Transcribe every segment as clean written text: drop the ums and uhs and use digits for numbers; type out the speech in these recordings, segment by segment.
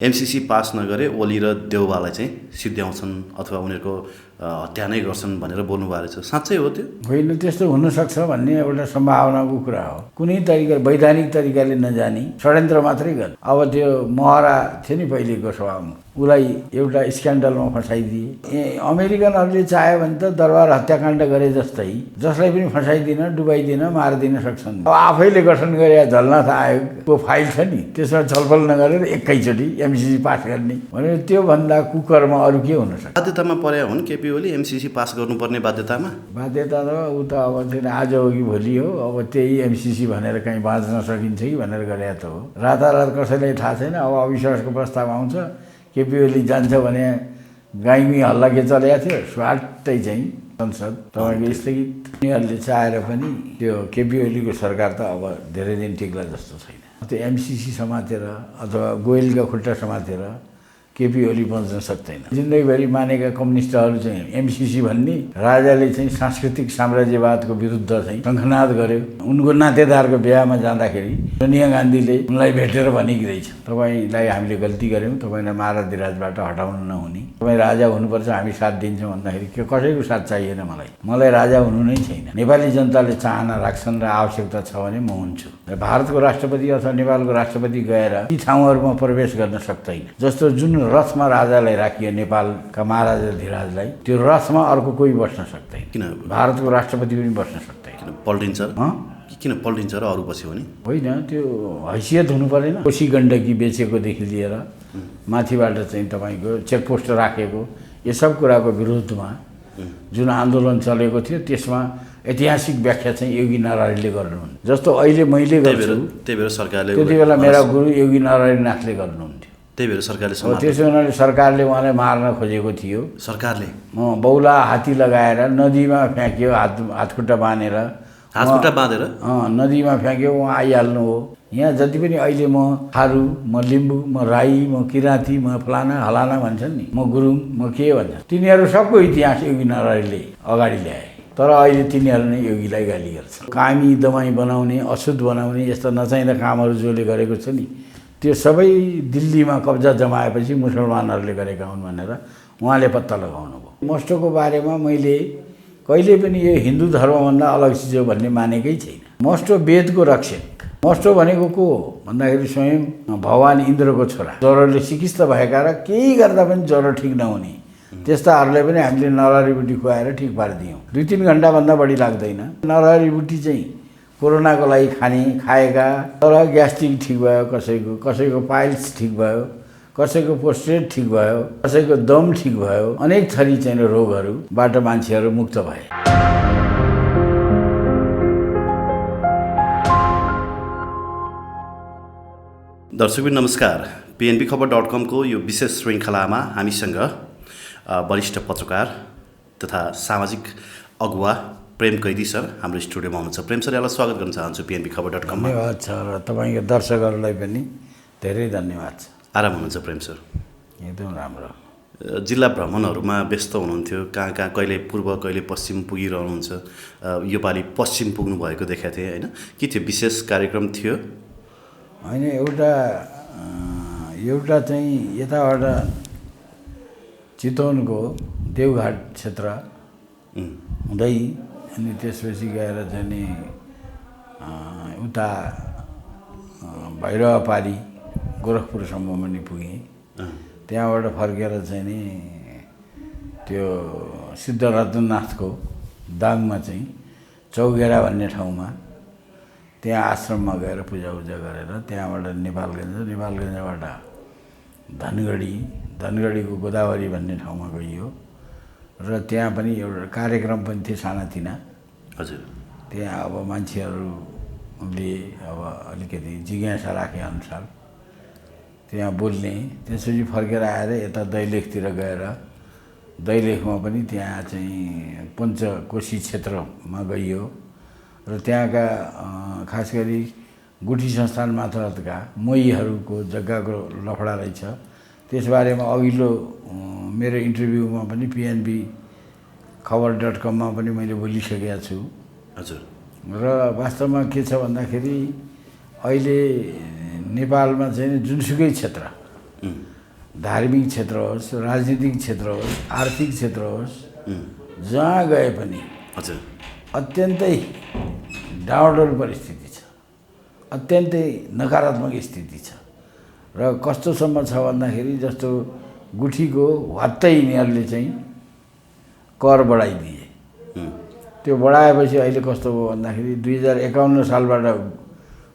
MCC pass नगरे ओली र देउबालाई चाहिँ सिद्ध्याउँछन् अथवा उनीहरूको हत्या नै गर्छन् भनेर बोल्नुभएको रहेछ। साँच्चै हो त्यो? होइन, त्यस्तो हुनसक्छ भन्ने एउटा सम्भावनाको कुरा हो। कुनै तरिका वैधानिक तरिकाले नजानी षड्यन्त्र मात्रै गर्ने। अब त्यो महरा थियो नि पहिलेको सभामुख, उसलाई एउटा स्क्यान्डलमा फसाइदिए। अमेरिकनहरूले चाह्यो भने त दरबार हत्याकाण्ड गरे जस्तै जसलाई पनि फसाइदिन, डुबाइदिन, मारिदिन सक्छन्। अब आफैले गठन गरे झलनाथ आयोगको फाइल छ नि, त्यसमा छलफल नगरेर एकैचोटि एमसीसी पास गर्ने भने त्योभन्दा कुकर्म अरू के हुन सक्छ? बाध्यतामा पर्या हुन् केपी ओली एमसीसी पास गर्नुपर्ने बाध्यतामा? बाध्यता त ऊ त अब चाहिँ आज हो कि भोलि हो। अब त्यही एमसीसी भनेर कहीँ बाँच्न सकिन्छ कि भनेर गरे त हो। रातारात कसैलाई थाहा छैन। अब अविश्वासको प्रस्ताव आउँछ, केपी ओली जान्छ भने गाइमी हल्ला के चलेको थियो, स्वाटै चाहिँ संसद तपाईँको स्थगित। उनीहरूले चाहेर पनि त्यो केपी ओलीको सरकार त अब धेरै दिन टिक्ला जस्तो छैन। त्यो एमसीसी समातेर अथवा गोयलका खुट्टा समातेर केपी ओली बच्न सक्दैन। जिन्दगीभरि मानेका कम्युनिस्टहरू चाहिँ एमसीसी भन्ने राजाले चाहिँ सांस्कृतिक साम्राज्यवादको विरुद्ध चाहिँ शङ्खनाद गर्यो। उनको नातेदारको बिहामा जाँदाखेरि सोनिया गान्धीले उनलाई भेटेर भनेकी रहेछ, तपाईँलाई हामीले गल्ती गऱ्यौँ, तपाईँलाई महाराधिराजबाट हटाउनु नहुने, तपाईँ राजा हुनुपर्छ, हामी साथ दिन्छौँ भन्दाखेरि के कसैको साथ चाहिएन। मलाई राजा हुनु नै छैन। नेपाली जनताले चाहना राख्छन् र आवश्यकता छ भने म हुन्छु। भारतको राष्ट्रपति अथवा नेपालको राष्ट्रपति गएर ती ठाउँहरूमा प्रवेश गर्न सक्दैन। जस्तो जुन रथमा राजालाई राखियो नेपालका महाराजा धिराजलाई, त्यो रथमा अर्को कोही बस्न सक्दैन। किन? भारतको राष्ट्रपति पनि बस्न सक्दैन। किन पल्टिन्छ? किन पल्टिन्छ र अरू बस्यो भने? होइन, त्यो हैसियत हुनु परेन। कोशी गण्डकी बेचेकोदेखि लिएर माथिबाट चाहिँ तपाईँको चेकपोस्ट राखेको, यो सब कुराको विरुद्धमा जुन आन्दोलन चलेको थियो त्यसमा ऐतिहासिक व्याख्या चाहिँ योगी नारायणले गर्नुहुन्थ्यो। जस्तो अहिले मैले गर्छु, त्यही भएर सरकारले, त्यति बेला मेरा गुरु योगी नारायणनाथले गर्नुहुन्थ्यो। त्यही भएर सरकारले त्यसो हुनाले सरकारले उहाँलाई मार्न खोजेको थियो। सरकारले बौला हात्ती लगाएर नदीमा फ्याँक्यो, हातखुट्टा बाँधेर नदीमा फ्याँक्यो, उहाँ आइहाल्नु हो। यहाँ जति पनि अहिले म थारू, म लिम्बू, म राई, म किराँती, म फलाना हलाना भन्छन् नि, म गुरुङ, म के भन्छ, तिनीहरू सबको इतिहास योगी नारायणले अगाडि ल्याए। तर अहिले तिनीहरू नै योगीलाई गाली गर्छन्। कामी दमाई बनाउने, अशुद्ध बनाउने, यस्ता नचाहिँदा कामहरू जसले गरेको छ नि, त्यो सबै दिल्लीमा कब्जा जमाएपछि मुसलमानहरूले गरेका हुन् भनेर उहाँले पत्ता लगाउनु भयो। मस्टोको बारेमा मैले कहिले पनि यो हिन्दू धर्मभन्दा अलग चिज हो भन्ने मानेकै छैन। मस्टो वेदको रक्षक। मस्टो भनेको को हो भन्दाखेरि स्वयं भगवान् इन्द्रको छोरा। ज्वरोले सिकिस्त भएका र केही गर्दा पनि ज्वरो ठिक नहुने त्यस्ताहरूलाई पनि हामीले नरहरी बुटी खुवाएर ठिक पारिदियौँ। 2-3 घन्टाभन्दा बढी लाग्दैन। नरहरी बुटी चाहिँ कोरोनाको लागि खाएका, तर ग्यास्ट्रिक ठिक भयो, कसैको पाइल्स ठिक भयो, कसैको प्रोस्टेट ठिक भयो, कसैको दम ठिक भयो, अनेक थरी चाहिँ रोगहरूबाट मान्छेहरू मुक्त भए। दर्शकबिन नमस्कार। pnbखबर.com को यो विशेष श्रृङ्खलामा हामीसँग वरिष्ठ पत्रकार तथा सामाजिक अगुवा प्रेम कैदी सर हाम्रो स्टुडियोमा हुनुहुन्छ। प्रेम सर, यहाँलाई स्वागत गर्न चाहन्छु pnbखबर.com मा। धन्यवाद छ र तपाईँको दर्शकहरूलाई पनि धेरै धन्यवाद छ। आराम हुनुहुन्छ प्रेम सर? एकदम राम्रो। जिल्ला भ्रमणहरूमा व्यस्त हुनुहुन्थ्यो, कहाँ कहाँ कहिले पूर्व कहिले पश्चिम पुगिरहनुहुन्छ। योपालि पश्चिम पुग्नु भएको देखाएको थिएँ, होइन? के थियो, विशेष कार्यक्रम थियो? होइन, एउटा चाहिँ यताबाट चितवनको देवघाट क्षेत्र हुँदै अनि त्यसपछि गएर चाहिँ नि उता भैरवपारी गोरखपुरसम्म पनि पुगेँ। त्यहाँबाट फर्केर चाहिँ नि त्यो सिद्धरत्ननाथको दाङमा चाहिँ चौगेरा भन्ने ठाउँमा त्यहाँ आश्रममा गएर पूजाउजा गरेर त्यहाँबाट नेपालगञ्जबाट धनगढीको गोदावरी भन्ने ठाउँमा गइयो र त्यहाँ पनि एउटा कार्यक्रम पनि थियो सानातिना। हजुर। त्यहाँ अब मान्छेहरूले अब अलिकति जिज्ञासा राखे अनुसार त्यहाँ बोल्ने। त्यसपछि फर्केर आएर यता दैलेखतिर गएर दैलेखमा पनि त्यहाँ चाहिँ पञ्चकोशी क्षेत्रमा गइयो र त्यहाँका खास गरी गुठी संस्थान मार्फतका मोहीहरूको जग्गाको लफडा रहेछ। त्यसबारेमा अघिल्लो मेरो इन्टरभ्यूमा पनि pnbखबर.com मा पनि मैले बोलिसकेका छु। हजुर। र वास्तवमा के छ भन्दाखेरि अहिले नेपालमा चाहिँ जुनसुकै क्षेत्र धार्मिक क्षेत्र होस्, राजनीतिक क्षेत्र होस्, आर्थिक क्षेत्र होस्, जहाँ गए पनि हजुर अत्यन्तै डाउनडोल परिस्थिति छ, अत्यन्तै नकारात्मक स्थिति छ। र कस्तोसम्म छ भन्दाखेरि जस्तो गुठीको वात्तै यिनीहरूले चाहिँ कर बढाइदिए। त्यो बढाएपछि अहिले कस्तो भयो भन्दाखेरि 2051 सालबाट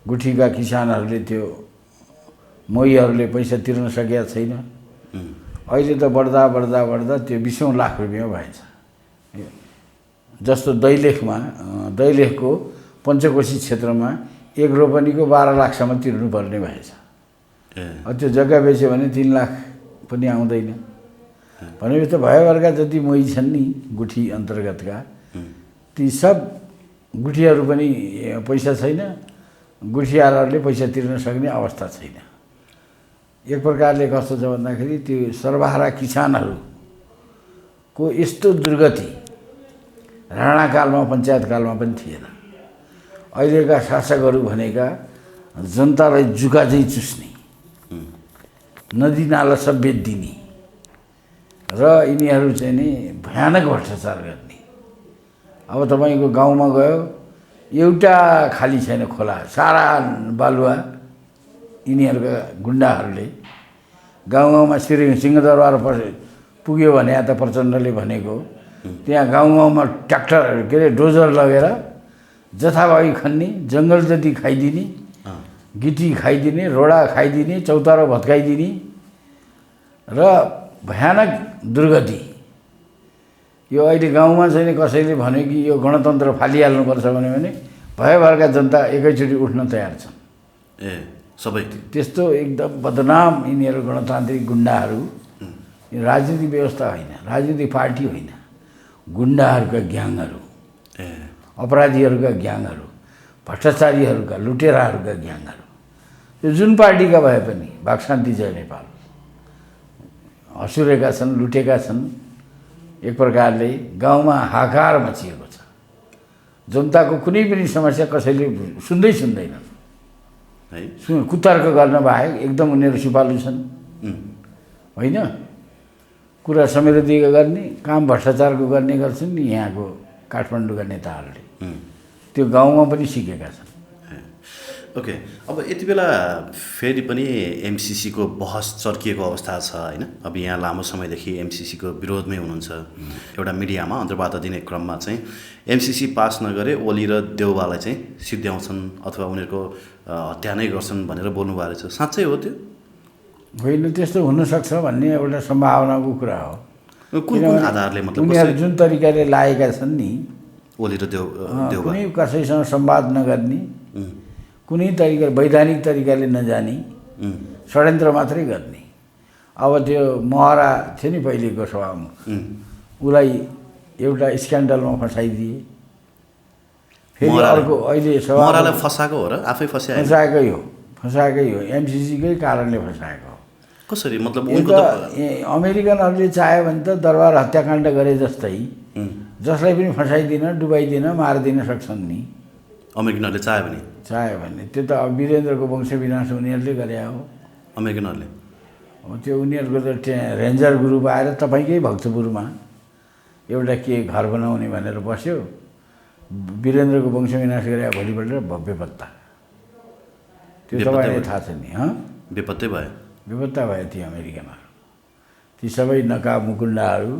गुठीका किसानहरूले त्यो मोहीहरूले पैसा तिर्न सकेका छैन। अहिले त बढ्दा बढ्दा बढ्दा त्यो 20 लाख रुपियाँ भएछ। जस्तो दैलेखको पञ्चकोशी क्षेत्रमा एक रोपनीको 12 लाखसम्म तिर्नुपर्ने भएछ। त्यो जग्गा बेच्यो भने 3 लाख पनि आउँदैन। भनेपछि त भयभरका जति मोही छन् नि गुठी अन्तर्गतका, ती सब गुठीहरू पनि पैसा छैन, गुठीयारहरूले पैसा तिर्न सक्ने अवस्था छैन। एक प्रकारले कस्तो छ भन्दाखेरि त्यो सर्वहारा किसानहरूको यस्तो दुर्गति राणाकालमा पञ्चायतकालमा पनि थिएन। अहिलेका शासकहरू भनेका जनतालाई जुका चाहिँ चुस्ने, नदी नाला सब बेचिदिने र यिनीहरू चाहिँ नि भयानक भ्रष्टाचार गर्ने। अब तपाईँको गाउँमा गयो एउटा खाली छैन खोला, सारा बालुवा यिनीहरूका गुन्डाहरूले गाउँमा सिंहदरबार पुग्यो भने या त प्रचण्डले भनेको त्यहाँ गाउँमा ट्र्याक्टर के अरे डोजर लगेर जथाभावी खन्ने, जङ्गल जति खाइदिने, गिटी खाइदिने, रोडा खाइदिने, चौतारो भत्काइदिने र भयानक दुर्गति। यो अहिले गाउँमा चाहिँ कसैले भन्यो कि यो गणतन्त्र फालिहाल्नुपर्छ भने भयभरका जनता एकैचोटि उठ्न तयार छन्। सबै त्यस्तो एकदम बदनाम यिनीहरू गणतान्त्रिक गुन्डाहरू। राजनीतिक व्यवस्था होइन, राजनीतिक पार्टी होइन, गुन्डाहरूका ग्याङहरू, अपराधीहरूका ग्याङहरू, भ्रष्टाचारीहरूका, लुटेराहरूका ग्याङहरू। त्यो जुन पार्टीका भए पनि भागशान्ति जय नेपाल हसुरेका छन्, लुटेका छन्। एक प्रकारले गाउँमा हाहाकार मचिएको छ। जनताको कुनै पनि समस्या कसैले सुन्दैनन्। कुतर्क गर्न बाहेक एकदम उनीहरू सिपालु छन् होइन। कुरा समृद्धिको गर्ने काम भ्रष्टाचारको गर्ने गर्छन् नि यहाँको काठमाडौँका नेताहरूले। त्यो गाउँमा पनि सिकेका छन्। ओके, अब यति बेला फेरि पनि एमसिसीको बहस चर्किएको अवस्था छ होइन। अब यहाँ लामो समयदेखि एमसिसीको विरोधमै हुनुहुन्छ। एउटा मिडियामा अन्तर्वार्ता दिने क्रममा चाहिँ एमसिसी पास नगरे ओली र देउवालाई चाहिँ सिद्ध्याउँछन् अथवा उनीहरूको हत्या नै गर्छन् भनेर बोल्नुभएको रहेछ। साँच्चै हो त्यो? होइन, त्यस्तो हुनसक्छ भन्ने एउटा सम्भावनाको कुरा हो। कुन आधारले मतलब उनीहरू जुन तरिकाले लागेका छन् नि, ओली र देउवा कुनै कसैसँग संवाद नगर्ने, कुनै तरिका वैधानिक तरिकाले नजाने, षड्यन्त्र मात्रै गर्ने। अब त्यो महरा थियो नि पहिलेको सभामा, उसलाई एउटा स्क्यान्डलमा फसाइदिए। फेरि अर्को अहिले महरालाई फसाएको हो र आफै फसाएकै हो, एमसिसीकै कारणले फसाएको हो। कसरी मतलब? अमेरिकनहरूले चाह्यो भने त दरबार हत्याकाण्ड गरे जस्तै जसलाई पनि फसाइदिन, डुबाइदिन, मारिदिन सक्छन् नि अमेरिकनहरूले चाह्यो भने। त्यो त अब वीरेन्द्रको वंश विनाश उनीहरूले गरे हो, अमेरिकनहरूले। त्यो उनीहरूको त रेन्जर ग्रुप आएर तपाईँकै भक्तपुरमा एउटा के घर बनाउने भनेर बस्यो, वीरेन्द्रको वंश विनाश गरे भोलिपल्ट भव्य पत्ता। त्यो तपाईँलाई थाहा छ नि? बेपत्तै भयो ती अमेरिकनहरू। ती सबै नकाब मुकुण्डाहरू,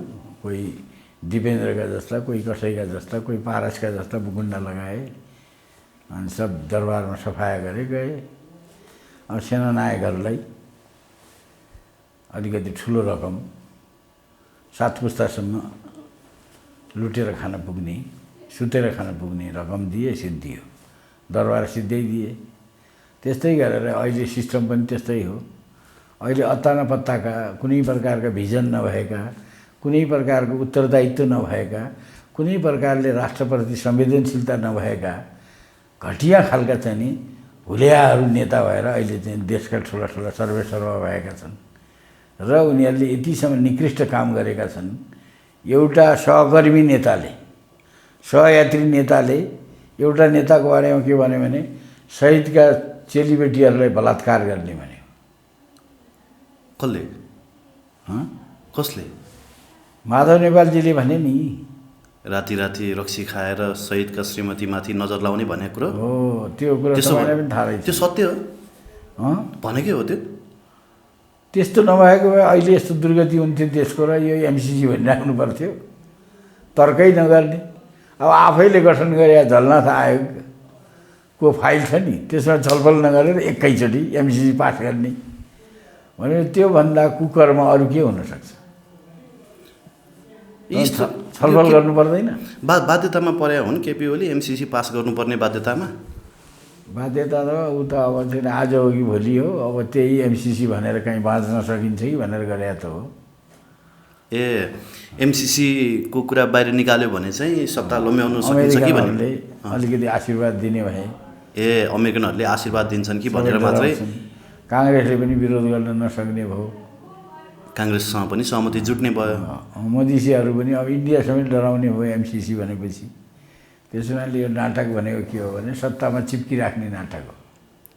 कोही दिपेन्द्रका जस्ता, कोही कसैका जस्ता, कोही पारसका जस्ता मुकुण्डा लगाए अनि सब दरबारमा सफाया गरे गए। अब सेनानायकहरूलाई अलिकति ठुलो रकम 7 पुस्तासम्म लुटेर खान पुग्ने, सुतेर खान पुग्ने रकम दिए, सिद्धियो, दरबार सिद्ध्याइदिए। त्यस्तै गरेर अहिले सिस्टम पनि त्यस्तै हो। अहिले अत्ता पत्ताका, कुनै प्रकारका भिजन नभएका, कुनै प्रकारको उत्तरदायित्व नभएका, कुनै प्रकारले राष्ट्रप्रति संवेदनशीलता नभएका घटिया खालका चाहिँ नि हुलियाहरू नेता भएर अहिले चाहिँ देशका ठुला ठुला सर्वेसर्वा भएका छन् र उनीहरूले यतिसम्म निकृष्ट काम गरेका छन्। एउटा सहकर्मी नेताले, सहयात्री नेताले एउटा नेताको बारेमा के भन्यो भने शहीदका चेलीबेटीहरूलाई बलात्कार गर्ने भन्यो। कसले? हँ? कसले? माधव नेपालजीले भने नि। राति राति रक्सी खाएर शहीदका श्रीमतीमाथि नजर लाउने भनेको कुरो हो, त्यो कुरो त्यसो तपाईँलाई पनि थाहा रहेछ। त्यो सत्य हो हँ? भनेकै हो त्यो? त्यस्तो नभएको भए अहिले यस्तो दुर्गति हुन्थ्यो देशको र यो एमसिसी भनिराख्नु पर्थ्यो। तर्कै नगर्ने। अब आफैले गठन गरे झलनाथ आयोगको फाइल छ नि, त्यसमा छलफल नगरेर एकैचोटि एमसिसी पास गर्ने भने त्योभन्दा कुकर्म अरू के हुनसक्छ? छलफल गर्नु पर्दैन? बाध्यतामा पर्या हुन् केपी ओली एमसिसी पास गर्नुपर्ने बाध्यतामा? बाध्यता त ऊ त अब चाहिँ आज हो कि भोलि हो, अब त्यही एमसिसी भनेर कहीँ बाँच्न सकिन्छ कि भनेर गरे त हो। ए एमसिसीको कुरा बाहिर निकाल्यो भने चाहिँ सत्ता लोम्याउनु सकिन्छ कि भन्ने अलिकति आशीर्वाद दिने भए। ए अमेरिकनहरूले आशीर्वाद दिन्छन् कि भनेर मात्रै काङ्ग्रेसले पनि विरोध गर्न नसक्ने भयो। काङ्ग्रेससँग पनि सहमति जुट्ने भयो। मधेसीहरू पनि अब इन्डिया समेत डराउने भयो एमसिसी भनेपछि। त्यस हुनाले यो नाटक भनेको के हो भने सत्तामा चिप्किराख्ने नाटक हो।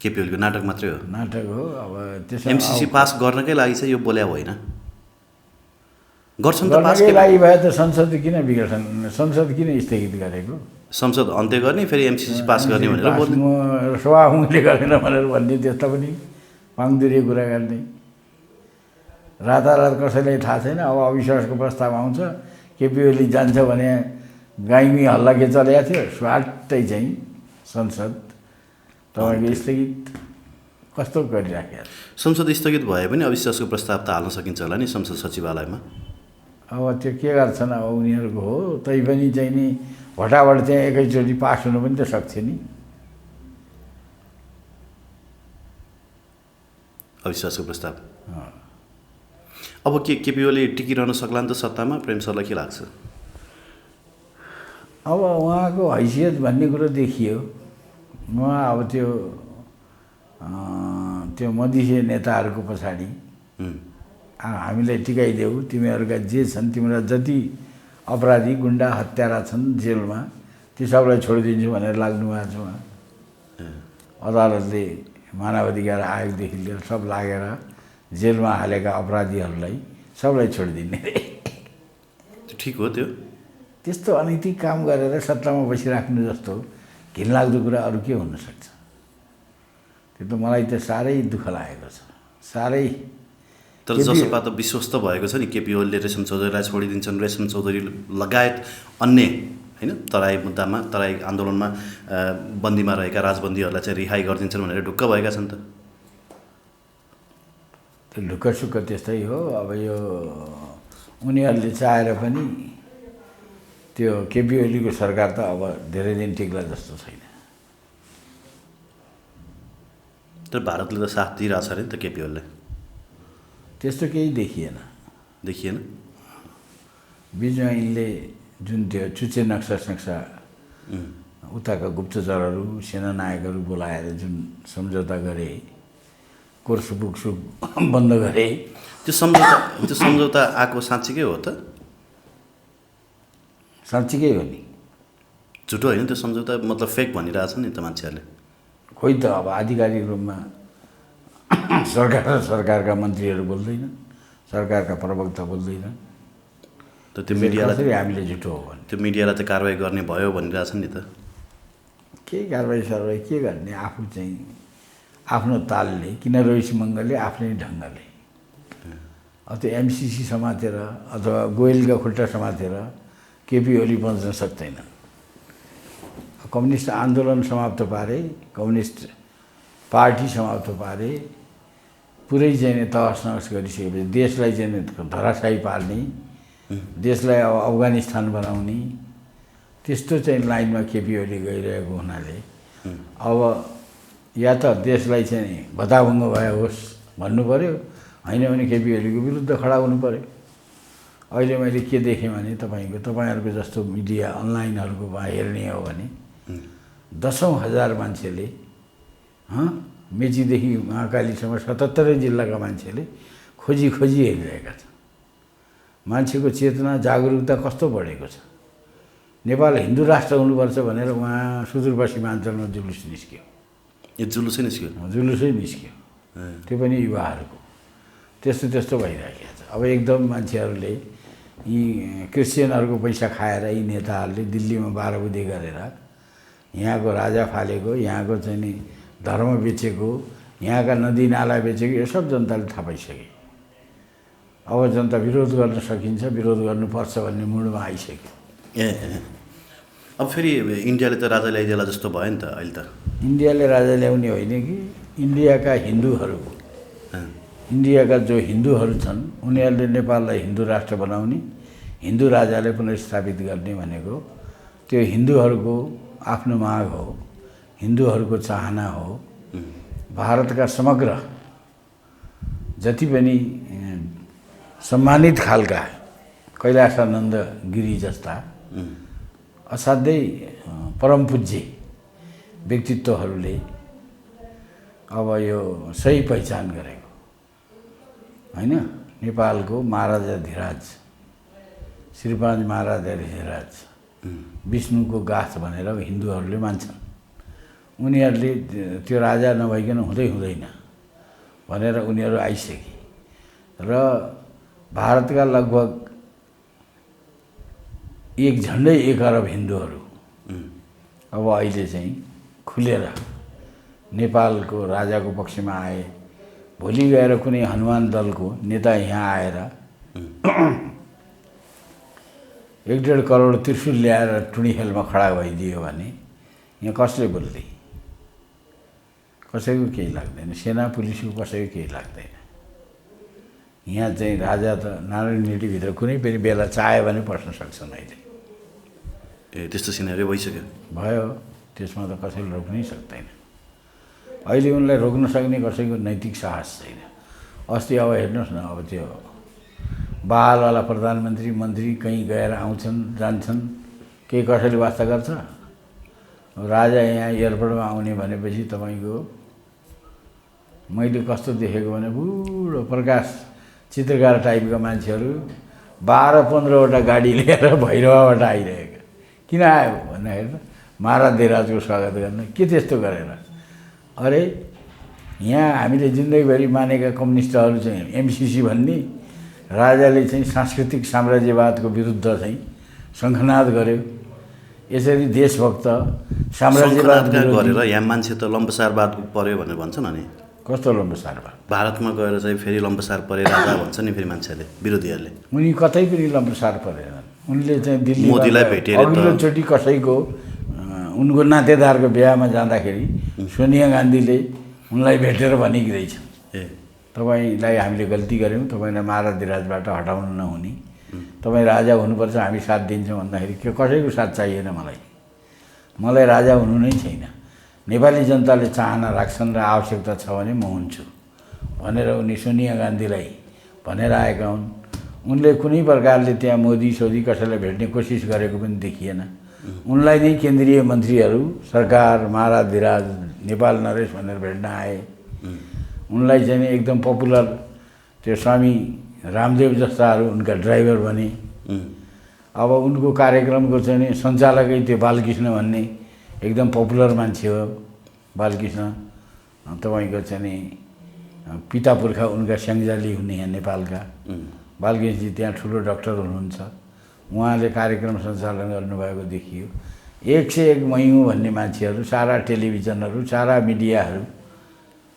केपी ओलीको नाटक मात्रै हो? नाटक हो। अब त्यसमा एमसिसी पास गर्नकै लागि चाहिँ यो बोल्या होइन? गर्छन् त पास? गर्नकै लागि भए त संसद किन विघटन, संसद किन स्थगित गरेको? संसद अन्त्य गर्ने फेरि एमसिसी पास गर्ने भनेर बोल्ने, सभामुखले गरेन भनेर भन्ने, त्यस्ता पनि पाङदुरी कुरा गर्ने। रातारात कसैलाई थाहा छैन। अब अविश्वासको प्रस्ताव आउँछ, केपी ओली जान्छ भने गाइमी हल्ला के चलेको थियो, स्वाटै चाहिँ संसद तपाईँको स्थगित। कस्तो गरिराखेको? संसद स्थगित भए पनि अविश्वासको प्रस्ताव त हाल्न सकिन्छ होला नि संसद सचिवालयमा? अब त्यो के गर्छन् अब उनीहरूको हो। तैपनि चाहिँ नि भटाभट चाहिँ एकैचोटि पास हुनु पनि त सक्थ्यो नि। अविश्वासको प्रस्ताव अब के केपी ओली टिकिरहन सक्ला नि त सत्तामा? प्रेम सरलाई के लाग्छ? अब उहाँको हैसियत भन्ने कुरो देखियो। उहाँ अब त्यो मधेसी नेताहरूको पछाडि हामीलाई टिकाइदेऊ, तिमीहरूका जे छन्, तिमीरा जति अपराधी गुन्डा हत्यारा छन् जेलमा, ती सबलाई छोडिदिन्छु भनेर लाग्नु भएको छ उहाँ। अदालतले मानवाधिकार आयोगदेखि लिएर सब लागेर जेलमा हालेका अपराधीहरूलाई सबलाई छोडिदिने रे। ठिक हो त्यो? त्यस्तो अनैतिक काम गरेर सत्तामा बसिराख्नु जस्तो घिनलाग्दो कुरा अरू के हुनसक्छ? त्यो त मलाई त साह्रै दुःख लागेको छ, साह्रै। तर जसपा त विश्वस्त भएको छ नि केपी ओलीले रेशम चौधरीलाई छोडिदिन्छन्, रेशम चौधरी लगायत अन्य होइन तराई मुद्दामा, तराई आन्दोलनमा बन्दीमा रहेका राजबन्दीहरूलाई चाहिँ रिहाई गरिदिन्छन् भनेर ढुक्क भएका छन् त। त्यो ढुक्कसुक्क त्यस्तै हो। अब यो उनीहरूले चाहेर पनि त्यो केपी ओलीको सरकार त अब धेरै दिन टिक्ला जस्तो छैन। तर भारतले त साथ दिइरहेछ अरे नि त केपी ओलीलाई? त्यस्तो केही देखिएन। देखिएन? बिचमा यिनले जुन त्यो चुच्चे नक्सा उताका गुप्तचरहरू सेनानायकहरू बोलाएर जुन सम्झौता गरे, कोर्स बुकसुक बन्द गरे, त्यो सम्झौता आएको साँच्चीकै हो त? साँच्चीकै हो नि। झुटो होइन त्यो सम्झौता? मतलब फेक भनिरहेछन् नि त मान्छेहरूले। खोइ त अब आधिकारिक रूपमा सरकारका मन्त्रीहरू बोल्दैन, सरकारका प्रवक्ता बोल्दैन। त त्यो मिडियालाई हामीले झुटो हो भने त्यो मिडियालाई त कारवाही गर्ने भयो भनिरहेछन् नि त। के कारवाही सरवाही के गर्ने? आफू चाहिँ आफ्नो तालले, किन रोहित मङ्गलले आफ्नै ढङ्गले अब त्यो एमसिसी समातेर अथवा गोयलका खुट्टा समातेर केपी ओली बच्न सक्दैन। कम्युनिस्ट आन्दोलन समाप्त पारे, कम्युनिस्ट पार्टी समाप्त पारे, पुरै चाहिँ तहस नहस गरिसकेपछि देशलाई चाहिँ धराशायी पार्ने, देशलाई अब अफगानिस्तान बनाउने त्यस्तो चाहिँ लाइनमा केपी ओली गइरहेको हुनाले अब या त देशलाई चाहिँ भताभङ्ग भए होस् भन्नु पऱ्यो, होइन भने केपी ओलीको विरुद्ध खडा हुनु पऱ्यो। अहिले मैले के देखेँ भने तपाईँहरूको जस्तो मिडिया अनलाइनहरूकोमा हेर्ने हो भने दसौँ हजार मान्छेले मेचीदेखि महाकालीसम्म 77 जिल्लाका मान्छेले खोजी हेरिरहेका छन्। मान्छेको चेतना जागरुकता कस्तो बढेको छ। नेपाल हिन्दू राष्ट्र हुनुपर्छ भनेर उहाँ सुदूरपश्चिमाञ्चलमा जुलुस निस्क्यो। यो जुलुसै निस्क्यो? जुलुसै निस्क्यो, त्यो पनि युवाहरूको। त्यस्तो भइरहेको छ। अब एकदम मान्छेहरूले यी क्रिस्चियनहरूको पैसा खाएर यी नेताहरूले दिल्लीमा 12 बुधे गरेर यहाँको राजा फालेको, यहाँको चाहिँ नि धर्म बेचेको, यहाँका नदी नाला बेचेको यो सब जनताले थाहा पाइसके। अब जनता विरोध गर्न सकिन्छ, विरोध गर्नुपर्छ भन्ने मुडमा आइसक्यो। अब फेरि इन्डियाले त राजा ल्याइदेला जस्तो भयो नि त अहिले त। इन्डियाले राजा ल्याउने होइन कि इन्डियाका हिन्दूहरू, इन्डियाका जो हिन्दूहरू छन् उनीहरूले नेपाललाई हिन्दू राष्ट्र बनाउने, हिन्दू राजाले पुनर्स्थापित गर्ने भनेको त्यो हिन्दूहरूको आफ्नो माग हो, हिन्दूहरूको चाहना हो। भारतका समग्र जति पनि सम्मानित खालका कैलाशानन्द गिरी जस्ता असाध्यै परमपूज्य व्यक्तित्वहरूले अब यो सही पहिचान गरेको होइन। नेपालको महाराजाधिराज श्रीपाँच महाराजाधिराज विष्णुको गाथ भनेर हिन्दूहरूले मान्छन्। उनीहरूले त्यो राजा नभइकन हुँदैन भनेर उनीहरू आइसके र भारतका लगभग झन्डै 1 अरब हिन्दूहरू अब अहिले चाहिँ खुलेर नेपालको राजाको पक्षमा आए। भोलि गएर कुनै हनुमान दलको नेता यहाँ आएर 1.5 करोड त्रिशूल ल्याएर टुँडिखेलमा खडा भइदियो भने यहाँ कसले बोल्दै? कसैको केही लाग्दैन, सेना पुलिसको कसैको केही लाग्दैन। यहाँ चाहिँ राजा त नारायण रेड्डीभित्र कुनै पनि बेला चाह्यो भने पस्न सक्छन् अहिले। त्यस्तो सिनेरियो भइसक्यो, भयो। त्यसमा त कसैले रोक्नै सक्दैन। अहिले उनलाई रोक्न सक्ने कसैको नैतिक साहस छैन। अस्ति अब हेर्नुहोस् न, अब त्यो बहालवाला प्रधानमन्त्री मन्त्री कहीँ गएर आउँछन् जान्छन्, केही कसैले वास्ता गर्छ? राजा यहाँ एयरपोर्टमा आउने भनेपछि तपाईँको मैले कस्तो देखेको भने बुढो प्रकाश चित्रकार टाइपका मान्छेहरू 12-15वटा गाडी लिएर भैरवाबाट आइरहेका। किन आयो भन्दाखेरि त महाराजधिराजको स्वागत गर्न। के त्यस्तो गरेर? अरे यहाँ हामीले जिन्दगीभरि मानेका कम्युनिस्टहरू चाहिँ एमसिसी भन्ने राजाले चाहिँ सांस्कृतिक साम्राज्यवादको विरुद्ध चाहिँ शङ्खनाद गर्यो। यसरी देशभक्त साम्राज्यवाद गरेर यहाँ मान्छे त लम्बसारवाद पर्यो भनेर भन्छन्। अनि कस्तो लम्बसारवाद? भारतमा गएर चाहिँ फेरि लम्बसार परे राजा भन्छ नि फेरि मान्छेले, विरोधीहरूले। उनी कतै पनि लम्बसार परेनन्। उनले चाहिँ दिल्ली मोदीलाई भेटेर अघिल्लोचोटि कसैको उनको नातेदारको बिहामा जाँदाखेरि सोनिया गान्धीले उनलाई भेटेर भनेकी रहेछन्, तपाईँलाई हामीले गल्ती गऱ्यौँ, तपाईँलाई महाराजधिराजबाट हटाउनु नहुने, तपाईँ राजा हुनुपर्छ, हामी साथ दिन्छौँ भन्दाखेरि के कसैको साथ चाहिएन। मलाई राजा हुनु नै छैन। नेपाली जनताले चाहना राख्छन् र आवश्यकता छ भने म हुन्छु भनेर उनी सोनिया गान्धीलाई भनेर आएका हुन्। उनले कुनै प्रकारले त्यहाँ मोदी सोदी कसैलाई भेट्ने कोसिस गरेको पनि देखिएन। उनलाई नै केन्द्रीय मन्त्रीहरू, सरकार, महाराजधिराज, नेपाल नरेश भनेर भेट्न आए। उनलाई चाहिँ एकदम पपुलर त्यो स्वामी रामदेव जस्ताहरू उनका ड्राइभर बने। अब उनको कार्यक्रमको चाहिँ सञ्चालकै त्यो बालकृष्ण भन्ने एकदम पपुलर मान्छे हो। बालकृष्ण तपाईँको चाहिँ पिता पुर्खा उनका स्याङ्जाली हुने यहाँ नेपालका बालकृष्णजी त्यहाँ ठुलो डाक्टर हुनुहुन्छ। उहाँले कार्यक्रम सञ्चालन गर्नुभएको देखियो। 1 से 1 मै हुँ भन्ने मान्छेहरू, सारा टेलिभिजनहरू, सारा मिडियाहरू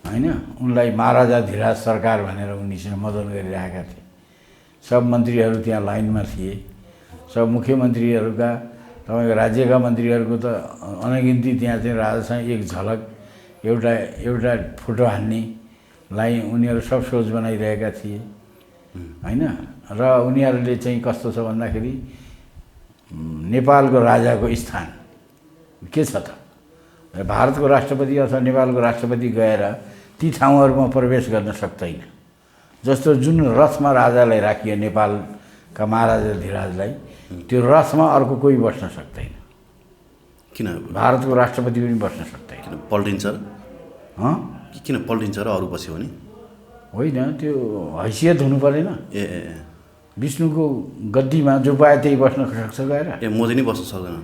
होइन उनलाई महाराजाधिराज सरकार भनेर उनीसँग मदन गरिरहेका थिए। सब मन्त्रीहरू त्यहाँ लाइनमा थिए। सब मुख्यमन्त्रीहरूका, तपाईँको राज्यका मन्त्रीहरूको त अनगिन्ती त्यहाँ चाहिँ राजासँग एक झलक एउटा फोटो हान्नेलाई उनीहरू सब सोच बनाइरहेका थिए होइन। र उनीहरूले चाहिँ कस्तो छ भन्दाखेरि नेपालको राजाको स्थान के छ त? भारतको राष्ट्रपति अथवा नेपालको राष्ट्रपति गएर ती ठाउँहरूमा प्रवेश गर्न सक्दैन। जस्तो जुन रथमा राजालाई राखियो नेपालका महाराजाधिराजलाई, त्यो रथमा अर्को कोही बस्न सक्दैन। किन? भारतको राष्ट्रपति पनि बस्न सक्दैन। किन पल्टिन्छ? किन पल्टिन्छ र अरू बस्यो भने? होइन, त्यो हैसियत हुनु परेन। विष्णुको गद्दीमा जो पाए त्यही बस्न सक्छ गएर। मोदी नै बस्न सक्दैन?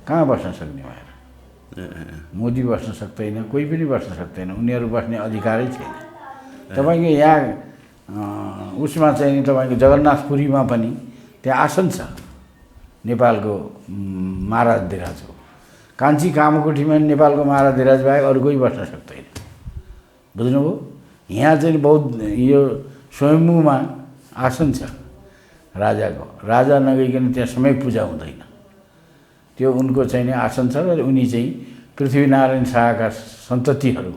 कहाँ बस्न सक्ने भएर? मोदी बस्न सक्दैन, कोही पनि बस्न सक्दैन। उनीहरू बस्ने अधिकारै छैन। तपाईँको यहाँ उसमा चाहिँ तपाईँको जगन्नाथपुरीमा पनि त्यहाँ आसन छ नेपालको महाराजाधिराजको। कान्छी कामकोठीमा नेपालको महाराजाधिराज बाहेक अरू कोही बस्न सक्दैन। बुझ्नुभयो? यहाँ चाहिँ बहुत यो स्वयम्भूमा आसन छ राजाको। राजा नगइकन त्यहाँ समय पूजा हुँदैन। त्यो उनको चाहिँ नि आसन छ र उनी चाहिँ पृथ्वीनारायण शाहका सन्ततिहरू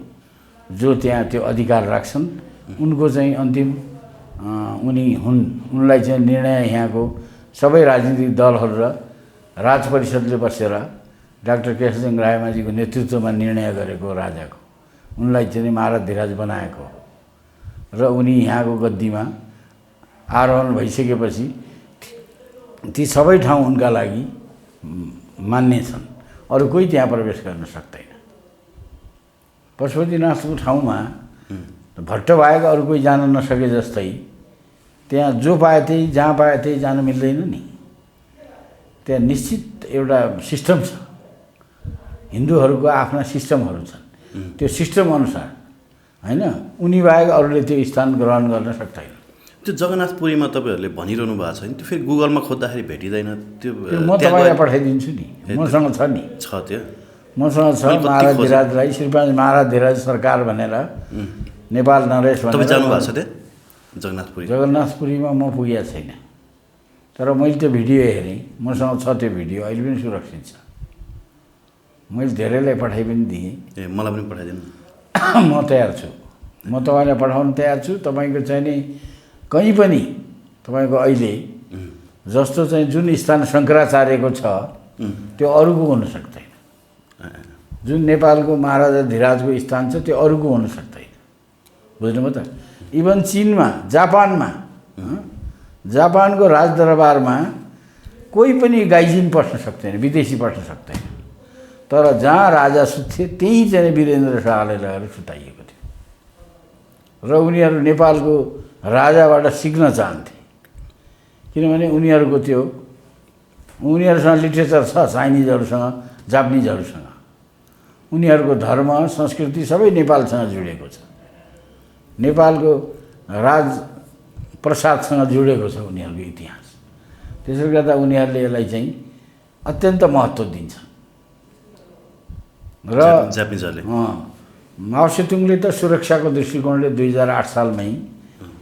जो त्यहाँ त्यो अधिकार राख्छन् उनको चाहिँ अन्तिम उनी हुन्। उनलाई चाहिँ निर्णय यहाँको सबै राजनीतिक दलहरू र राज परिषदले बसेर डाक्टर केशरचन्द्र रायमाझीको नेतृत्वमा निर्णय गरेको राजाको उनलाई चाहिँ महाराजाधिराज बनाएको र उनी यहाँको गद्दीमा आरोहण भइसकेपछि ती सबै ठाउँ उनका लागि मान्य छन्। अरू कोही त्यहाँ प्रवेश गर्न सक्दैन। पशुपतिनाथको ठाउँमा भट्ट बाहेक अरू कोही जान नसके जस्तै त्यहाँ जो पाए त्यही जहाँ पाए त्यही जान मिल्दैन नि। त्यहाँ निश्चित एउटा सिस्टम छ। हिन्दूहरूको आफ्ना सिस्टमहरू छन्। त्यो सिस्टम अनुसार हैन उनी बाहेक अरूले त्यो स्थान ग्रहण गर्न सक्दैन। त्यो जगन्नाथपुरीमा तपाईँहरूले भनिरहनु भएको छ नि, त्यो फेरि गुगलमा खोज्दाखेरि भेटिँदैन। त्यो म तपाईँलाई पठाइदिन्छु नि, मसँग छ नि। छ त्यो मसँग छ। महाराजाधिराजलाई श्रीपाद महाराजाधिराज सरकार भनेर नेपाल नरेश भनेर। तपाईँ जानुभएको छ त्यहाँ जगन्नाथपुरी? जगन्नाथपुरीमा म पुगेको छैन, तर मैले त्यो भिडियो हेरेँ। मसँग छ त्यो भिडियो, अहिले पनि सुरक्षित छ। मैले धेरैलाई पठाइ पनि दिएँ। ए मलाई पनि पठाइदिनु। म तयार छु, म तपाईँलाई पठाउन तयार छु। तपाईँको चाहिँ नि कहीँ पनि तपाईँको अहिले जस्तो चाहिँ जुन स्थान शङ्कराचार्यको छ त्यो अरूको हुन सक्दैन। जुन नेपालको महाराजाधिराजको स्थान छ त्यो अरूको हुन सक्दैन। बुझ्नुभयो त? इभन चिनमा, जापानमा, जापानको राजदरबारमा कोही पनि गाइजिन पस्न सक्दैन, विदेशी पस्न सक्दैन। तर जहाँ राजा सुत्थे त्यहीँ चाहिँ वीरेन्द्र शाहलाई लगेर सुताइएको थियो र उनीहरू नेपालको राजाबाट सिक्न चाहन्थे। किनभने उनीहरूको त्यो उनीहरूसँग लिटरेचर छ, चाइनिजहरूसँग, जापानिजहरूसँग। उनीहरूको धर्म संस्कृति सबै नेपालसँग जोडिएको छ। नेपालको राज प्रसादसँग जोडिएको छ उनीहरूको इतिहास। त्यसले गर्दा उनीहरूले यसलाई चाहिँ अत्यन्त महत्त्व दिन्छ। र जापानिजहरूले माओ सेतुङले त सुरक्षाको दृष्टिकोणले 2008 सालमै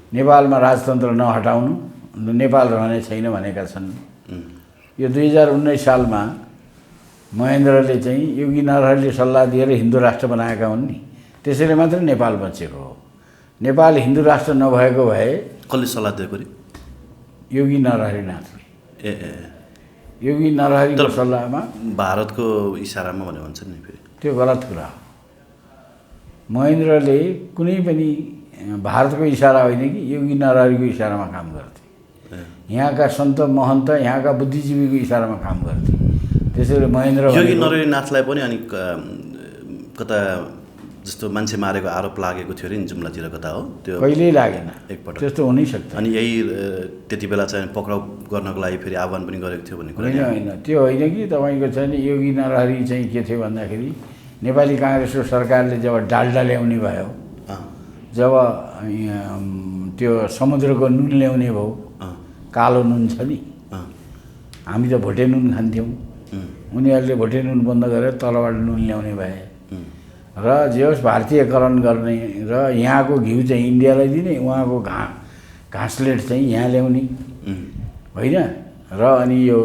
नेपालमा राजतन्त्र नहटाउनु, नेपाल रहने छैन भनेका छन्। यो 2019 सालमा महेन्द्रले चाहिँ योगी नरहरीले सल्लाह दिएर हिन्दू राष्ट्र बनाएका हुन् नि, त्यसैले मात्र नेपाल बचेको हो। नेपाल हिन्दू राष्ट्र नभएको भए कसले सल्लाह दिएको रे? योगी नरहरीनाथले। ए योगी नरहरीको सल्लाहमा भारतको इसारामा भने भन्छ नि फेरि त्यो गलत कुरा हो। महेन्द्रले कुनै पनि भारतको इसारा होइन कि योगी नरहरीको इसारामा काम गर्थे। यहाँका सन्त महन्त यहाँका बुद्धिजीवीको इसारामा काम गर्थे। त्यसैले महेन्द्र योगी नरहरीनाथलाई पनि अनि कता जस्तो मान्छे मारेको आरोप लागेको थियो अरे नि जुम्लातिर, कता हो त्यो? कहिल्यै लागेन एकपल्ट। त्यस्तो हुनै सक्दैन। अनि यही त्यति बेला चाहिँ पक्राउ गर्नको लागि फेरि आह्वान पनि गरेको थियो भन्ने कुरा? होइन, त्यो होइन कि तपाईँको चाहिँ योगी नरहरी चाहिँ के थियो भन्दाखेरि नेपाली काङ्ग्रेसको सरकारले जब डाल्डा ल्याउने भयो, जब त्यो समुद्रको नुन ल्याउने भयो, कालो नुन छ नि, हामी त भोटे नुन खान्थ्यौँ। उनीहरूले भोटे नुन बन्द गरेर तलबाट नुन ल्याउने भए र जे होस् भारतीयकरण गर्ने र यहाँको घिउ चाहिँ इन्डियालाई दिने, उहाँको घाँसलेट चाहिँ यहाँ ल्याउने होइन र अनि यो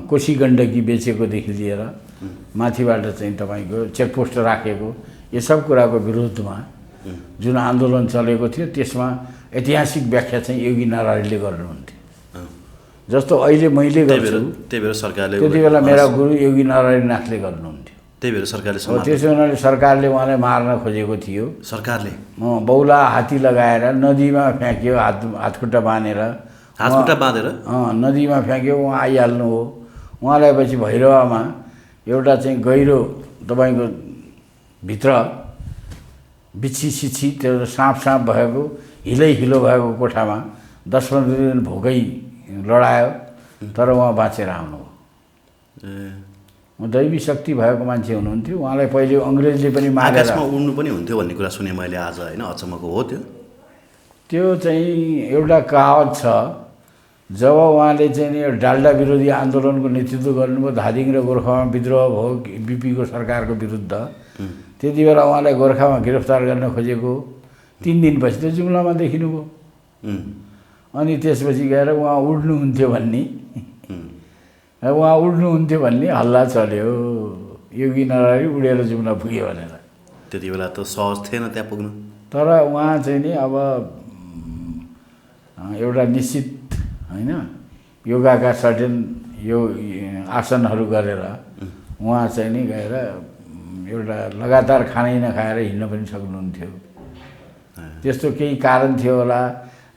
कोशी गण्डकी बेचेकोदेखि लिएर माथिबाट चाहिँ तपाईँको चेकपोस्ट राखेको यो सब कुराको विरोधमा जुन आन्दोलन चलेको थियो त्यसमा ऐतिहासिक व्याख्या चाहिँ योगी नरहरीले गर्नुहुन्थ्यो। जस्तो अहिले मैले गर्छु, त्यही भएर सरकारले त्यति बेला मेरा गुरु योगी नरहरीनाथले गर्नुहुन्थ्यो। त्यही भएर सरकारले त्यसो हुनाले सरकारले उहाँलाई मार्न खोजेको थियो। सरकारले बौला हात्ती लगाएर नदीमा फ्याँक्यो, हातखुट्टा बाँधेर नदीमा फ्याँक्यो, उहाँ आइहाल्नु हो। उहाँलाई पछि भैरवामा एउटा चाहिँ गहिरो तपाईँको भित्र बिच्छी सिच्छी त्यो साँप भएको हिलो भएको कोठामा 10-15 दिन भोकै लडायो, तर उहाँ बाँचेर आउनुभयो। दैवी शक्ति भएको मान्छे हुनुहुन्थ्यो। उहाँलाई पहिले अङ्ग्रेजले पनि मारेर आकाशमा उड्नु पनि हुन्थ्यो भन्ने कुरा सुने मैले आज, होइन? अचम्मको हो त्यो? त्यो चाहिँ एउटा कहावत छ। जब उहाँले चाहिँ नि डाल्डा विरोधी आन्दोलनको नेतृत्व गर्नुभयो, धादिङ र गोर्खामा विद्रोह भयो बिपीको सरकारको विरुद्ध, त्यति बेला उहाँलाई गोर्खामा गिरफ्तार गर्न खोजेको 3 दिनपछि त जुम्लामा देखिनुभयो। अनि त्यसपछि गएर उहाँ उड्नुहुन्थ्यो भन्ने हल्ला चल्यो, योगी नरहरि उडेर जुम्ला पुग्यो भनेर। त्यति बेला त सहज थिएन त्यहाँ पुग्नु। तर उहाँ चाहिँ नि अब एउटा निश्चित होइन योगाका सर्टेन यो आसनहरू गरेर उहाँ चाहिँ नि गएर एउटा लगातार खानै नखाएर हिँड्न पनि सक्नुहुन्थ्यो। त्यस्तो केही कारण थियो होला,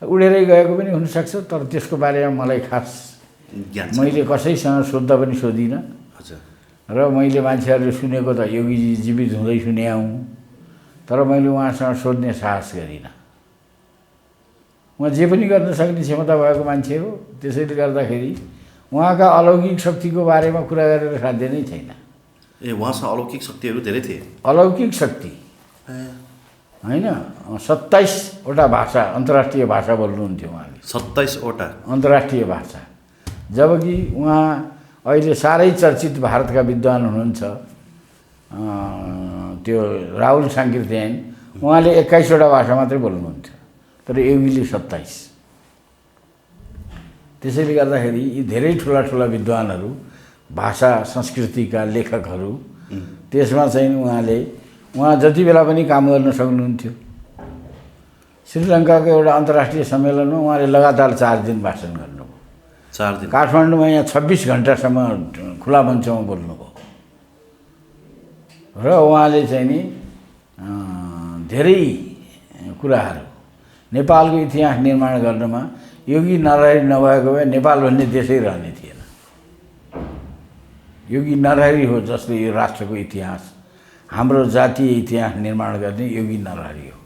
उडेरै गएको पनि हुनसक्छ। तर त्यसको बारेमा मलाई खास मैले कसैसँग सोद्धा पनि सोधिनँ। र मैले मान्छेहरूले सुनेको त योगीजी जीवित हुँदै सुने हुँ, तर मैले उहाँसँग सोध्ने साहस गरिनँ। उहाँ जे पनि गर्न सक्ने क्षमता भएको मान्छे हो। त्यसैले गर्दाखेरि उहाँका अलौकिक शक्तिको बारेमा कुरा गरेर साध्य नै छैन। उहाँसँग अलौकिक शक्तिहरू धेरै थिए। अलौकिक शक्ति होइन, 27वटा भाषा अन्तर्राष्ट्रिय भाषा बोल्नुहुन्थ्यो उहाँले। 27वटा अन्तर्राष्ट्रिय भाषा। जबकि उहाँ अहिले साह्रै चर्चित भारतका विद्वान हुनुहुन्छ त्यो राहुल साङ्कृत्यायन, उहाँले 21वटा भाषा मात्रै बोल्नुहुन्थ्यो, तर योगीले 27। त्यसैले गर्दाखेरि यी धेरै ठुला ठुला विद्वानहरू, भाषा संस्कृतिका लेखकहरू, त्यसमा चाहिँ उहाँ जति बेला पनि काम गर्न सक्नुहुन्थ्यो। श्रीलङ्काको एउटा अन्तर्राष्ट्रिय सम्मेलनमा उहाँले लगातार 4 दिन भाषण गर्नुभयो। 4 दिन। काठमाडौँमा यहाँ 26 घन्टासम्म खुला मञ्चमा बोल्नुभयो। र उहाँले चाहिँ नि धेरै कुराहरू नेपालको इतिहास निर्माण गर्नमा योगी नरहरि नभएको भए नेपाल भन्ने देशै रहने थिएन। योगी नरहरि हो जसले यो राष्ट्रको इतिहास, हाम्रो जातीय इतिहास निर्माण गर्ने योगी नरहरि हो।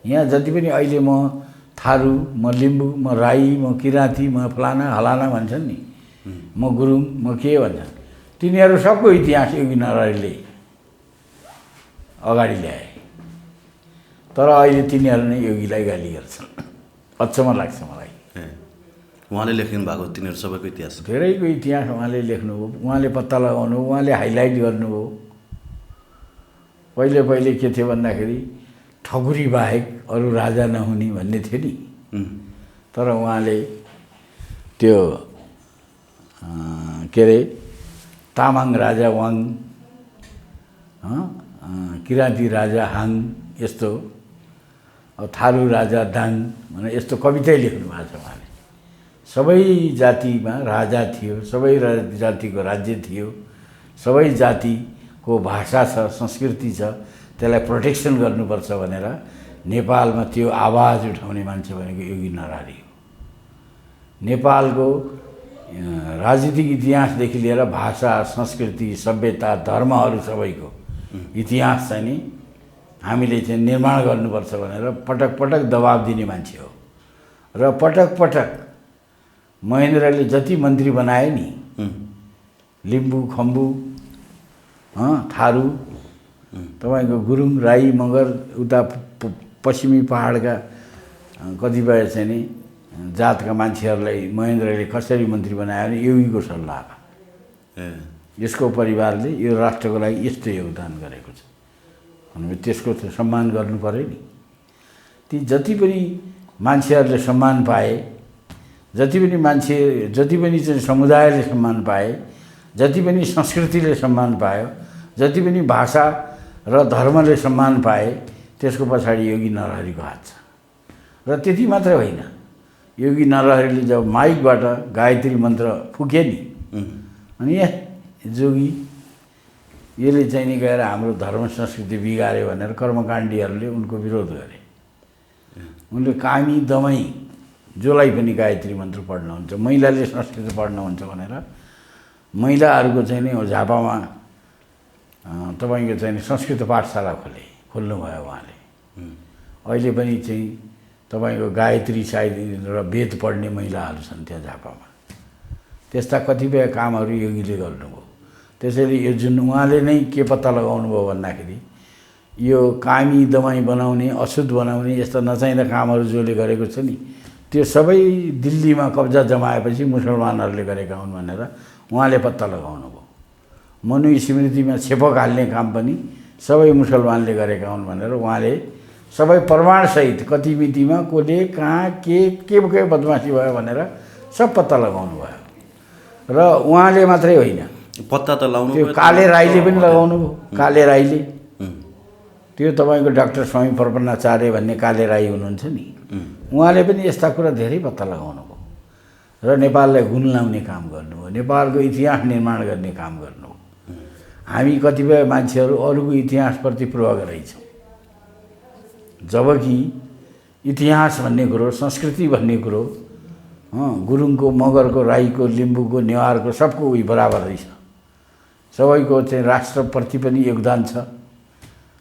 यहाँ जति पनि अहिले म थारू, म लिम्बू, म राई, म किराँती, म फलाना हलाना भन्छन् नि, म गुरुङ, म के भन्छन्, तिनीहरू सबको इतिहास योगी नरहरिले अगाडि ल्याए। तर अहिले तिनीहरू नै योगीलाई गाली गर्छन्। अचम्म लाग्छ मलाई। उहाँले लेख्नु भएको तिनीहरू सबैको इतिहास, धेरैको इतिहास उहाँले लेख्नुभयो, उहाँले पत्ता लगाउनु, उहाँले हाइलाइट गर्नुभयो। पहिले के थियो भन्दाखेरि ठकुरी बाहेक अरू राजा नहुने भन्ने थियो नि। तर उहाँले त्यो के अरे तामाङ राजा वाङ, किराँती राजा हाङ, यस्तो थारू राजा दाङ भनेर यस्तो कवितै लेख्नु भएको छ उहाँले। सबै जातिमा राजा थियो, सबै जातिको राज्य थियो, सबै जातिको भाषा छ, संस्कृति छ, त्यसलाई प्रोटेक्सन गर्नुपर्छ भनेर नेपालमा त्यो आवाज उठाउने मान्छे भनेको योगी नरहरि हो। नेपालको राजनीतिक इतिहासदेखि लिएर भाषा, संस्कृति, सभ्यता, धर्महरू सबैको इतिहास चाहिँ नि हामीले चाहिँ निर्माण गर्नुपर्छ भनेर पटक पटक दबाब दिने मान्छे हो। र पटक पटक महेन्द्रले जति मन्त्री बनाए नि, लिम्बू, खम्बू, थारू, तपाईँको गुरुङ, राई, मगर, उता पश्चिमी पहाडका कतिपय चाहिँ नि जातका मान्छेहरूलाई महेन्द्रले कसरी मन्त्री बनायो भने योगीको सल्लाह। यसको परिवारले यो राष्ट्रको लागि यस्तो योगदान गरेको छ भने त्यसको त सम्मान गर्नु पर्यो नि। ती जति पनि मान्छेहरूले सम्मान पाए, जति पनि चाहिँ समुदायले सम्मान पाए, जति पनि संस्कृतिले सम्मान पायो, जति पनि भाषा र धर्मले सम्मान पाए, त्यसको पछाडि योगी नरहरिको हात छ। र त्यति मात्र होइन, योगी नरहरिले जब माइकबाट गायत्री मन्त्र फुके नि, अनि जोगी यसले चाहिँ नि गएर हाम्रो धर्म संस्कृति बिगार्यो भनेर कर्मकाण्डीहरूले उनको विरोध गरे। उनले कामी दमाई जसलाई पनि गायत्री मन्त्र पढ्नुहुन्छ, महिलाले संस्कृत पढ्नुहुन्छ भनेर महिलाहरूको चाहिँ नि झापामा तपाईँको चाहिँ संस्कृत पाठशाला खोल्नुभयो उहाँले। अहिले पनि चाहिँ तपाईँको गायत्री सायद र वेद पढ्ने महिलाहरू छन् त्यहाँ झापामा। त्यस्ता कतिपय कामहरू योगीले गर्नुभयो। त्यसैले यो जुन उहाँले नै के पत्ता लगाउनु भयो भन्दाखेरि यो कामी दमाई बनाउने, अशुद्ध बनाउने यस्ता नचाहिँदा कामहरू जसले गरेको छ नि, त्यो सबै दिल्लीमा कब्जा जमाएपछि मुसलमानहरूले गरेका हुन् भनेर उहाँले पत्ता लगाउनु भयो। मनुस्मृतिमा छेपक हाल्ने काम पनि सबै मुसलमानले गरेका हुन् भनेर उहाँले सबै प्रमाणसहित कति मितिमा कसले कहाँ के बदमासी भयो भनेर सब पत्ता लगाउनु भयो। र उहाँले मात्रै होइन, पत्ता त लाउनु त्यो काले राईले पनि लगाउनु भयो। काले राईले त्यो तपाईँको डाक्टर स्वामी प्रपन्नाचार्य भन्ने काले राई हुनुहुन्छ नि, उहाँले पनि यस्ता कुरा धेरै पत्ता लगाउनु भयो र नेपाललाई गुण लाउने काम गर्नुभयो, नेपालको इतिहास निर्माण गर्ने काम गर्नुभयो। हामी कतिपय मान्छेहरू अरूको इतिहासप्रति पूर्वाग्रही छौँ, जबकि इतिहास भन्ने कुरो, संस्कृति भन्ने कुरो गुरुङको, मगरको, राईको, लिम्बूको, नेवारको सबको उही बराबर रहेछ। सबैको चाहिँ राष्ट्रप्रति पनि योगदान छ।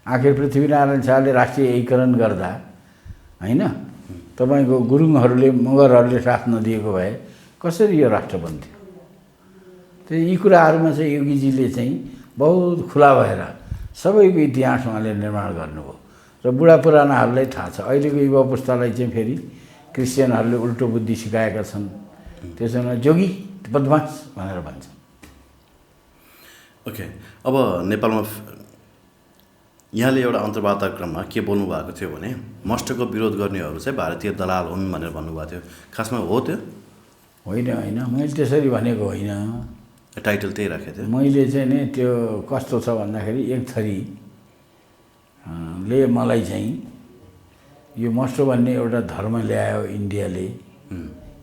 आखिर पृथ्वीनारायण शाहले राष्ट्रिय एकीकरण गर्दा होइन, तपाईँको गुरुङहरूले, मगरहरूले साथ नदिएको भए कसरी यो राष्ट्र बन्थ्यो? त्यो यी कुराहरूमा चाहिँ योगीजीले चाहिँ बहुत खुला भएर सबैको इतिहास उहाँले निर्माण गर्नुभयो र बुढा पुरानाहरूलाई थाहा छ। अहिलेको युवा पुस्तालाई चाहिँ फेरि क्रिस्चियनहरूले उल्टो बुद्धि सिकाएका छन्, त्यसमा जोगी बदमास भनेर भन्छ। ओके, अब नेपालमा यहाँले एउटा अन्तर्वार्ताक्रममा के बोल्नु भएको थियो भने मस्टको विरोध गर्नेहरू चाहिँ भारतीय दलाल हुन् भनेर भन्नुभएको थियो। खासमा हो त्यो? होइन, मैले त्यसरी भनेको होइन। टाइटल त्यही राखेको थियो। मैले चाहिँ नि त्यो कस्तो छ भन्दाखेरि एक थरी ले मलाई चाहिँ यो मस्टो भन्ने एउटा धर्म ल्यायो इन्डियाले,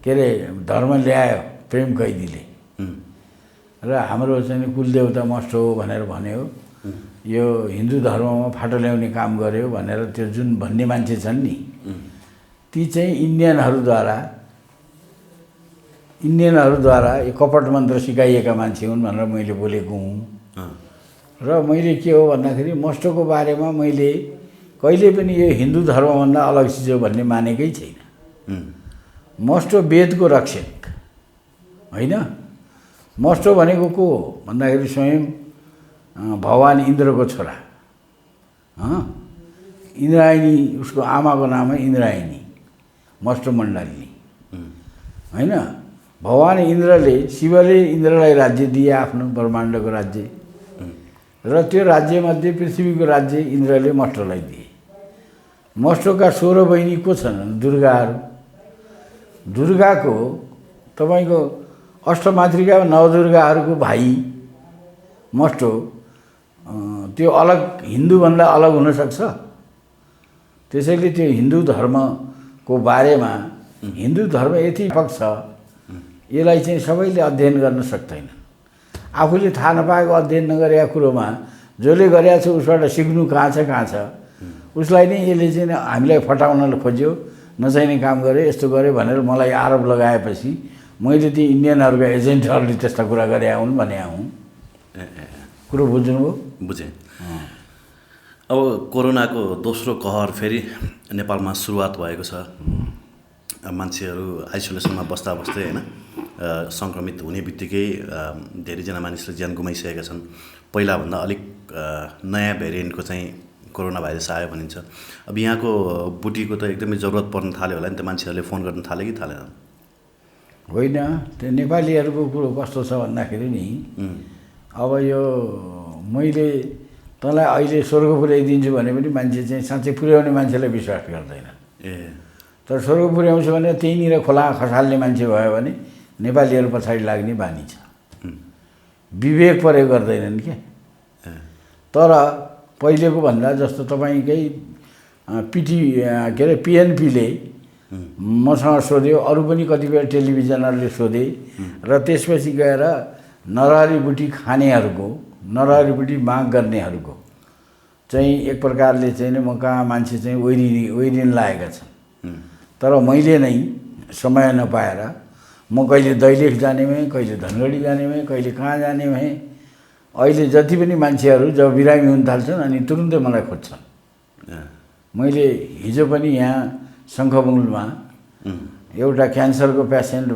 के अरे धर्म ल्यायो प्रेम कैदीले, र हाम्रो चाहिँ कुलदेवता मस्टो हो भनेर भन्यो। यो हिन्दू धर्ममा फाटो ल्याउने काम गर्यो भनेर त्यो जुन भन्ने मान्छे छन् नि, ती चाहिँ इन्डियनहरूद्वारा यो कपट मन्त्र सिकाइएका मान्छे हुन् भनेर मैले बोलेको हुँ। र मैले के हो भन्दाखेरि मस्टोको बारेमा मैले कहिले पनि यो हिन्दू धर्मभन्दा अलग चिज हो भन्ने मानेकै छैन। मस्टो वेदको रक्षक होइन। मस्टो भनेको को हो भन्दाखेरि स्वयं भगवान इन्द्रको छोरा, इन्द्रायणी, उसको आमाको नाम है इन्द्रायणी, मस्टो मण्डलिनी होइन। भगवान इन्द्रले, शिवले इन्द्रलाई राज्य दिए, आफ्नो ब्रह्माण्डको राज्य, र त्यो राज्यमध्ये पृथ्वीको राज्य इन्द्रले मस्टोलाई दिए। मस्टोका 16 बहिनी को छन्? दुर्गाहरू। दुर्गाको तपाईँको अष्टमातृका नवदुर्गाहरूको भाइ मस्टो त्यो अलग, हिन्दूभन्दा अलग हुनसक्छ? त्यसैले त्यो हिन्दू धर्मको बारेमा, हिन्दू धर्म यति पक्ष छ, यसलाई चाहिँ सबैले अध्ययन गर्न सक्दैन। आफूले थाहा नपाएको, अध्ययन नगरेका कुरोमा जसले गरेका छ उसबाट सिक्नु कहाँ छ, उसलाई नै यसले चाहिँ हामीलाई फटाउन खोज्यो, नचाहिने काम गर्यो, यस्तो गर्यो भनेर मलाई आरोप लगाएपछि मैले ती इन्डियनहरूका एजेन्टहरूले त्यस्ता कुरा गरे हुन् भने हुँ। कुरो बुझ्नुभयो? बुझेँ। अब कोरोनाको दोस्रो कहर फेरि नेपालमा सुरुवात भएको छ। मान्छेहरू आइसोलेसनमा बस्दा बस्दै होइन, सङ्क्रमित हुने बित्तिकै धेरैजना मानिसले ज्यान गुमाइसकेका छन्। पहिलाभन्दा अलिक नयाँ भेरिएन्टको चाहिँ कोरोना भाइरस आयो भनिन्छ। अब यहाँको बुटीको त एकदमै जरुरत पर्न थाल्यो होला नि त, मान्छेहरूले फोन गर्न थाले कि थालेन? होइन, त्यो नेपालीहरूको कुरो कस्तो छ भन्दाखेरि नि, अब यो मैले तँलाई अहिले स्वर्ग पुर्याइदिन्छु भने पनि मान्छे चाहिँ साँच्चै पुर्याउने मान्छेलाई विश्वास गर्दैन। तर स्वर्ग पुर्याउँछु भने त्यहीँनिर खोला खसाल्ने मान्छे भयो भने नेपालीहरू पछाडि लाग्ने बानी छ, विवेक प्रयोग गर्दैनन् क्या। तर पहिलेको भन्दा जस्तो तपाईँकै के अरे पिएनपीले मसँग सोध्यो, अरू पनि कतिपय टेलिभिजनहरूले सोधे, र त्यसपछि गएर नरहरी बुटी खानेहरूको, नरहरी बुटी माग गर्नेहरूको चाहिँ एक प्रकारले चाहिँ म कहाँ मान्छे चाहिँ ओइरिन लागेका छन्। तर मैले नै समय नपाएर म कहिले दैलेख जाने भएँ, कहिले धनगढी जाने भएँ, कहिले कहाँ जाने भएँ। अहिले जति पनि मान्छेहरू जब बिरामी हुन थाल्छन् अनि तुरुन्तै मलाई खोज्छन्। मैले हिजो पनि यहाँ शङ्खमुलमा एउटा क्यान्सरको पेसेन्ट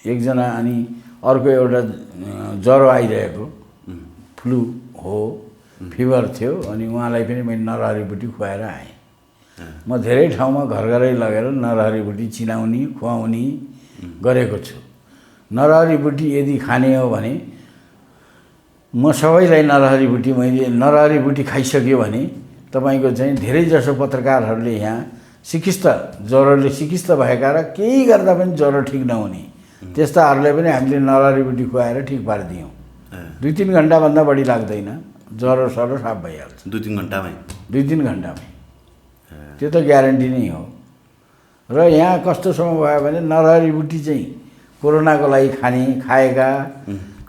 एकजना, अनि अर्को एउटा ज्वरो आइरहेको, फ्लू हो, फिभर थियो अनि उहाँलाई पनि मैले नरहरी बुटी खुवाएर आएँ। म धेरै ठाउँमा घर घरै लगेर नरहरी बुटी चिनाउने खुवाउने गरेको छु। नरहरी बुटी यदि खाने हो भने म सबैलाई नरहरी बुटी मैले नरहरी बुटी खाइसक्यो भने तपाईँको चाहिँ धेरैजसो पत्रकारहरूले यहाँ सिकिस्त ज्वरोले सिकिस्त भएका र केही गर्दा पनि ज्वरो ठिक नहुने त्यस्ताहरूलाई पनि हामीले नरहरी बुटी खुवाएर ठिक पारिदियौँ। 2-3 घन्टाभन्दा बढी लाग्दैन, ज्वरो सरो साफ भइहाल्छ। 2-3 घन्टामै 2-3 घन्टामै त्यो त ग्यारेन्टी नै हो। र यहाँ कस्तोसम्म भयो भने नरहरी बुटी चाहिँ कोरोनाको लागि खाएका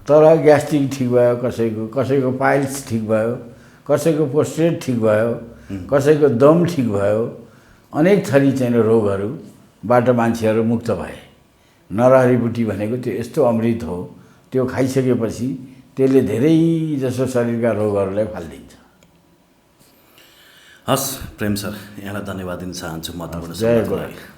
तर ग्यास्ट्रिक ठिक भयो, कसैको पाइल्स ठिक भयो, कसैको प्रोस्टेट ठिक भयो, कसैको दम ठिक भयो, अनेक थरी चाहिँ रोगहरूबाट मान्छेहरू मुक्त भए। नरहरी बुटी भनेको त्यो यस्तो अमृत हो, त्यो खाइसकेपछि त्यसले धेरै जसो शरीरका रोगहरूलाई फालिदिन्छ। हस् प्रेम सर, यहाँलाई धन्यवाद दिन चाहन्छु महत्त्वपूर्ण जय समयको गुरु। लागि।